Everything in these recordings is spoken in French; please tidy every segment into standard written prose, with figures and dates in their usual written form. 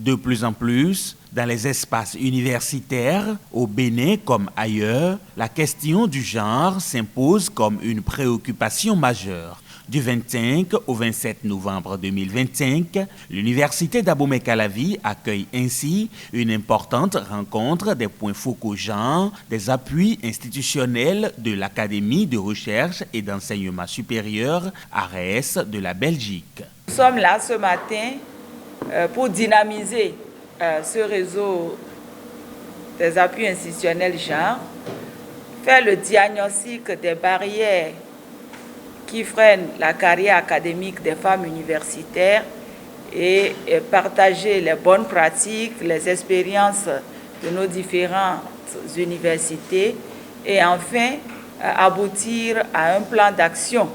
De plus en plus, dans les espaces universitaires, au Bénin comme ailleurs, la question du genre s'impose comme une préoccupation majeure. Du 25 au 27 novembre 2025, l'Université d'Abomey-Calavi accueille ainsi une importante rencontre des points focaux genre, des appuis institutionnels de l'Académie de recherche et d'enseignement supérieur ARES de la Belgique. Nous sommes là ce matin pour dynamiser ce réseau des appuis institutionnels genre, faire le diagnostic des barrières qui freinent la carrière académique des femmes universitaires et partager les bonnes pratiques, les expériences de nos différentes universités et enfin aboutir à un plan d'action.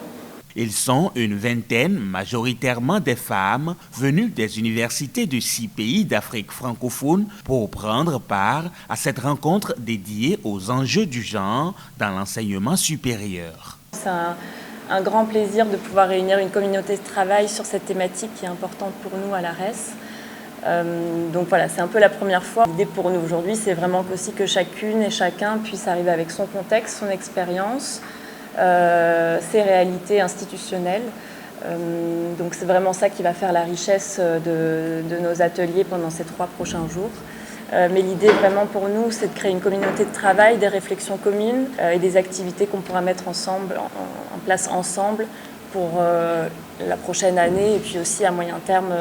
Ils sont une vingtaine, majoritairement des femmes, venues des universités de 6 pays d'Afrique francophone pour prendre part à cette rencontre dédiée aux enjeux du genre dans l'enseignement supérieur. C'est un grand plaisir de pouvoir réunir une communauté de travail sur cette thématique qui est importante pour nous à l'ARES. Donc voilà, c'est un peu la première fois. L'idée pour nous aujourd'hui, c'est vraiment aussi que chacune et chacun puisse arriver avec son contexte, son expérience, ses réalités institutionnelles. Donc c'est vraiment ça qui va faire la richesse de nos ateliers pendant ces 3 prochains jours. Mais l'idée vraiment pour nous, c'est de créer une communauté de travail, des réflexions communes et des activités qu'on pourra mettre ensemble, en place ensemble pour la prochaine année et puis aussi à moyen terme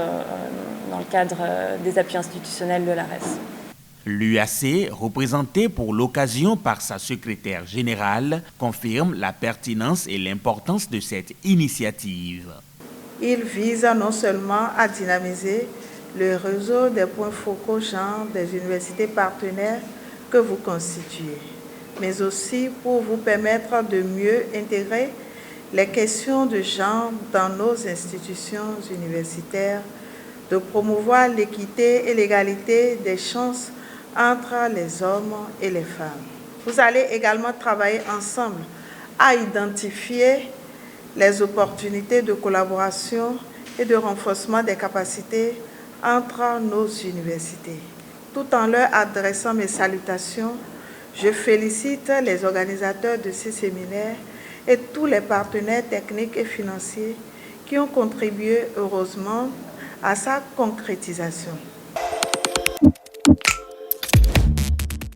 dans le cadre des appuis institutionnels de l'ARES. L'UAC, représenté pour l'occasion par sa secrétaire générale, confirme la pertinence et l'importance de cette initiative. Il vise non seulement à dynamiser le réseau des points focaux genre des universités partenaires que vous constituez, mais aussi pour vous permettre de mieux intégrer les questions de genre dans nos institutions universitaires, de promouvoir l'équité et l'égalité des chances entre les hommes et les femmes. Vous allez également travailler ensemble à identifier les opportunités de collaboration et de renforcement des capacités entre nos universités. Tout en leur adressant mes salutations, je félicite les organisateurs de ces séminaires et tous les partenaires techniques et financiers qui ont contribué heureusement à sa concrétisation.